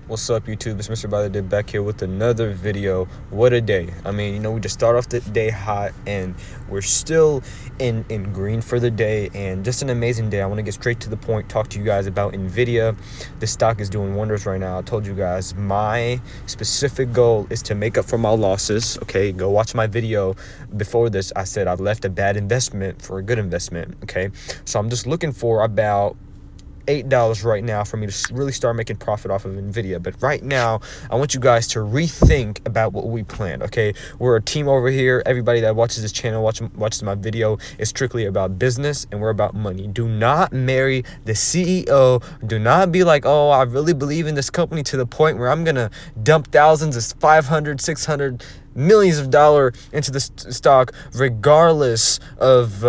What's up, YouTube? It's Mr.BuyTheDip back here with another video. What a day. I mean, we just start off the day hot and we're still in green for the day, and just an amazing day. I want to get straight to the point, talk to you guys about NVIDIA. The stock is doing wonders right now. I told you guys my specific goal is to make up for my losses. Okay, go watch my video before this. I said I left a bad investment for a good investment. Okay, so I'm just looking for about $8 right now for me to really start making profit off of NVIDIA. But right now, I want you guys to rethink about what we planned, okay? We're a team over here. Everybody that watches this channel, watches my video, is strictly about business, and we're about money. Do not marry the CEO. Do not be like, oh, I really believe in this company to the point where I'm going to dump thousands of 500, 600, millions of dollars into the stock, regardless of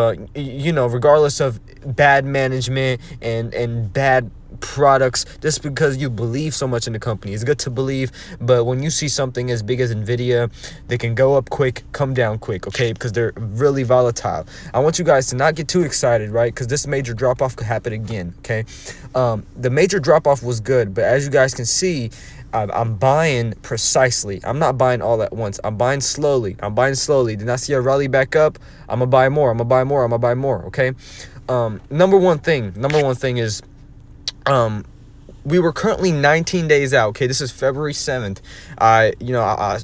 bad management and bad products, just because you believe so much in the company. It's good to believe, but when you see something as big as NVIDIA, they can go up quick, come down quick, okay? Because they're really volatile. I want you guys to not get too excited, right? Because this major drop-off could happen again, okay? The major drop-off was good, but as you guys can see, I'm buying precisely. I'm not buying all at once. I'm buying slowly. Did I see a rally back up? I'm gonna buy more. I'm gonna buy more. Okay. Number one thing is, we were currently 19 days out. Okay, this is February 7th. I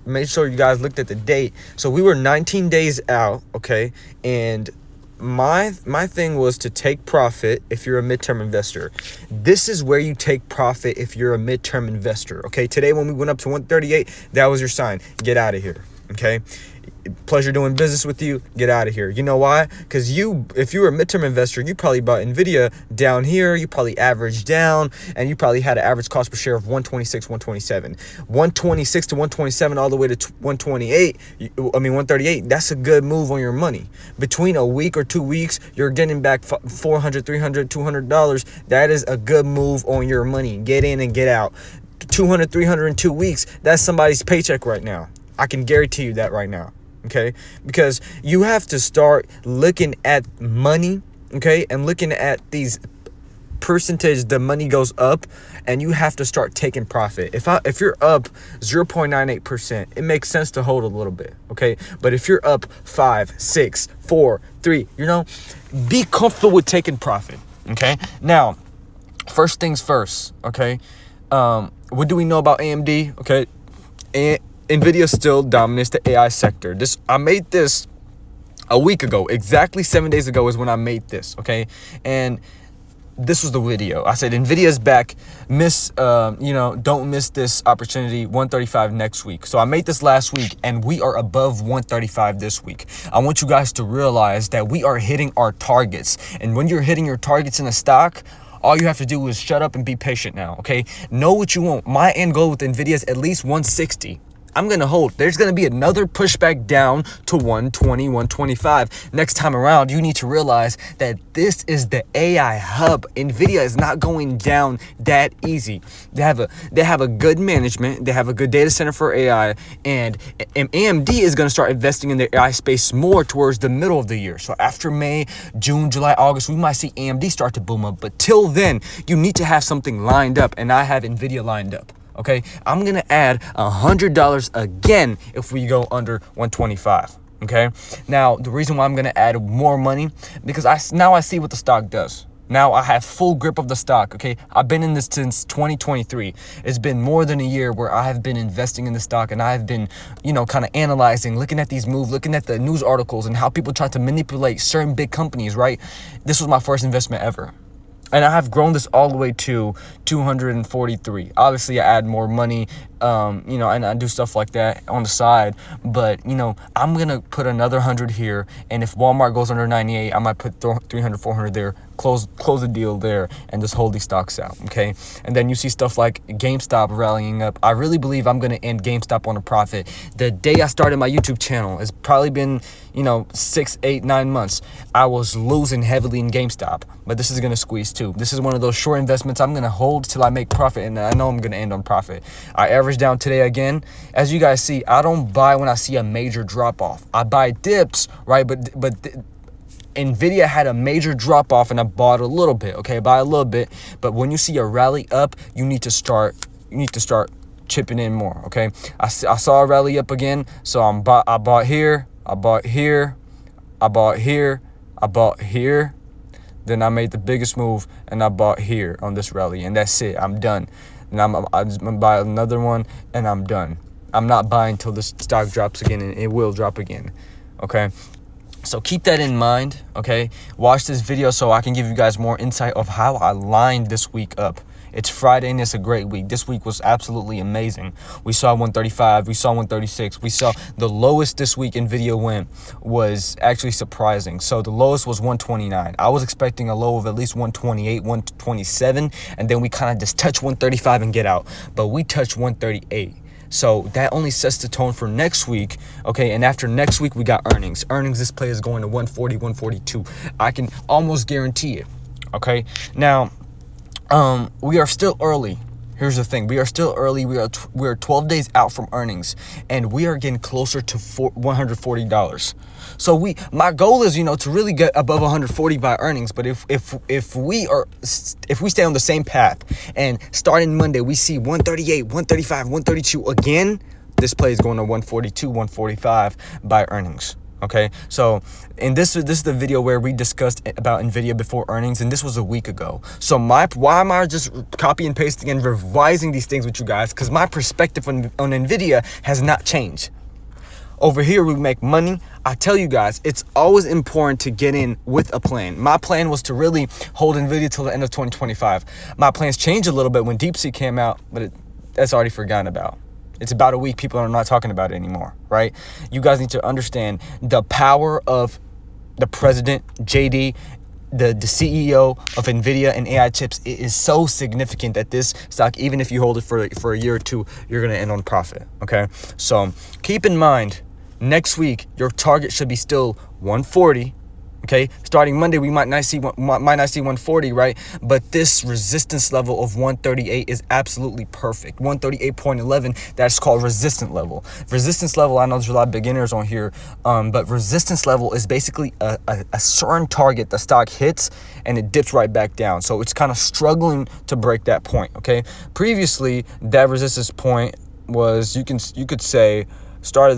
made sure you guys looked at the date. So we were 19 days out. Okay, and my thing was to take profit if you're a midterm investor. This is where you take profit if you're a midterm investor. Okay, today when we went up to 138, that was your sign. Get out of here. Okay, pleasure doing business with you. Get out of here. You know why? Because if you were a midterm investor, you probably bought NVIDIA down here. You probably averaged down, and you probably had an average cost per share of 126, 127, 126 to 127, all the way to 138. That's a good move on your money. Between a week or 2 weeks, you're getting back $400, $300, $200. That is a good move on your money. Get in and get out. 200, 300 in 2 weeks. That's somebody's paycheck right now. I can guarantee you that right now. Okay, because you have to start looking at money, okay, and looking at these percentage the money goes up, and you have to start taking profit. If you're up 0.98%, it makes sense to hold a little bit, okay? But if you're up 5, 6, 4, 3, be comfortable with taking profit, okay? Now, first things first, okay? What do we know about AMD? Okay, NVIDIA still dominates the AI sector. I made this a week ago. Exactly 7 days ago is when I made this, okay? And this was the video. I said, NVIDIA's back. Don't miss this opportunity. 135 next week. So I made this last week, and we are above 135 this week. I want you guys to realize that we are hitting our targets. And when you're hitting your targets in a stock, all you have to do is shut up and be patient now, okay? Know what you want. My end goal with NVIDIA is at least 160. I'm going to hold. There's going to be another pushback down to 120, 125. Next time around, you need to realize that this is the AI hub. NVIDIA is not going down that easy. They have a good management. They have a good data center for AI. And AMD is going to start investing in the AI space more towards the middle of the year. So after May, June, July, August, we might see AMD start to boom up. But till then, you need to have something lined up. And I have NVIDIA lined up. Okay, I'm gonna add $100 again if we go under 125. Okay, now the reason why I'm gonna add more money, because now I see what the stock does. Now I have full grip of the stock. Okay, I've been in this since 2023. It's been more than a year where I have been investing in the stock, and I have been, kind of analyzing, looking at these moves, looking at the news articles and how people try to manipulate certain big companies. Right, this was my first investment ever. And I have grown this all the way to 243. Obviously, I add more money, and I do stuff like that on the side. But, I'm going to put another 100 here. And if Walmart goes under 98, I might put 300, 400 there, close the deal there, and just hold these stocks out, okay? And then you see stuff like GameStop rallying up. I really believe I'm going to end GameStop on a profit. The day I started my YouTube channel, it's probably been, 6, 8, 9 months. I was losing heavily in GameStop, but this is going to squeeze too. This is one of those short investments I'm going to hold till I make profit, and I know I'm going to end on profit. I averaged down today again. As you guys see, I don't buy when I see a major drop off. I buy dips, right? But NVIDIA had a major drop off, and I bought a little bit, okay? Buy a little bit. But when you see a rally up, you need to start you need to start chipping in more. Okay, I saw a rally up again, so I bought here, I bought here, I bought here, I bought here. Then I made the biggest move and I bought here on this rally, and that's it. I'm done. And I'm just gonna buy another one and I'm done. I'm not buying till this stock drops again, and it will drop again. Okay, so keep that in mind. Okay, watch this video so I can give you guys more insight of how I lined this week up. It's Friday and it's a great week. This week was absolutely amazing. We saw 135, we saw 136, we saw the lowest this week NVIDIA went was actually surprising. So the lowest was 129. I was expecting a low of at least 128, 127, and then we kind of just touch 135 and get out. But we touched 138. So that only sets the tone for next week, okay? And after next week, we got earnings. This play is going to 140, 142. I can almost guarantee it, okay? Now, we are still early. Here's the thing. We are still early. We are 12 days out from earnings, and we are getting closer to $140. So my goal is, to really get above 140 by earnings. But if we stay on the same path and starting Monday, we see 138, 135, 132 again, this play is going to 142, 145 by earnings. Okay, so this is the video where we discussed about NVIDIA before earnings, and this was a week ago. So why am I just copy and pasting and revising these things with you guys? Because my perspective on NVIDIA has not changed. Over here, we make money. I tell you guys, it's always important to get in with a plan. My plan was to really hold NVIDIA till the end of 2025. My plans changed a little bit when DeepSeek came out, but that's already forgotten about. It's about a week. People are not talking about it anymore, right? You guys need to understand the power of the president, JD, the CEO of NVIDIA and AI chips. It is so significant that this stock, even if you hold it for a year or two, you're going to end on profit, okay? So keep in mind, next week, your target should be still 140. Okay, starting Monday, we might not see 140, right? But this resistance level of 138 is absolutely perfect. 138.11, that's called resistance level. Resistance level, I know there's a lot of beginners on here, but resistance level is basically a certain target the stock hits and it dips right back down. So it's kind of struggling to break that point, okay? Previously, that resistance point was, you could say, start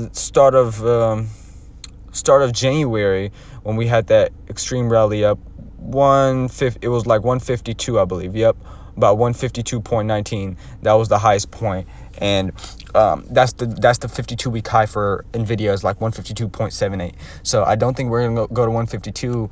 of January, when we had that extreme rally up, it was like 152, I believe. Yep, about 152.19. That was the highest point, and that's the 52-week high for NVIDIA is like 152.78. So I don't think we're gonna go to 152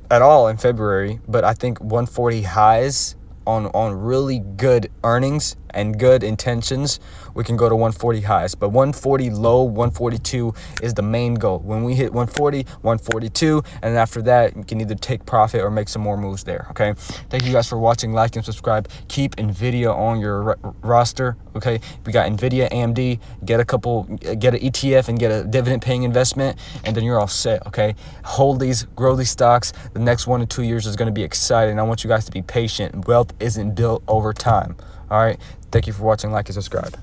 at all in February, but I think 140 highs on really good earnings and good intentions, we can go to 140 highs. But 140 low, 142 is the main goal. When we hit 140, 142, and after that, you can either take profit or make some more moves there, okay? Thank you guys for watching. Like and subscribe. Keep NVIDIA on your roster, okay? We got NVIDIA, AMD. Get an ETF and get a dividend-paying investment, and then you're all set, okay? Hold these, grow these stocks. The next 1 to 2 years is going to be exciting. I want you guys to be patient. Wealth isn't built over time. All right. Thank you for watching. Like and subscribe.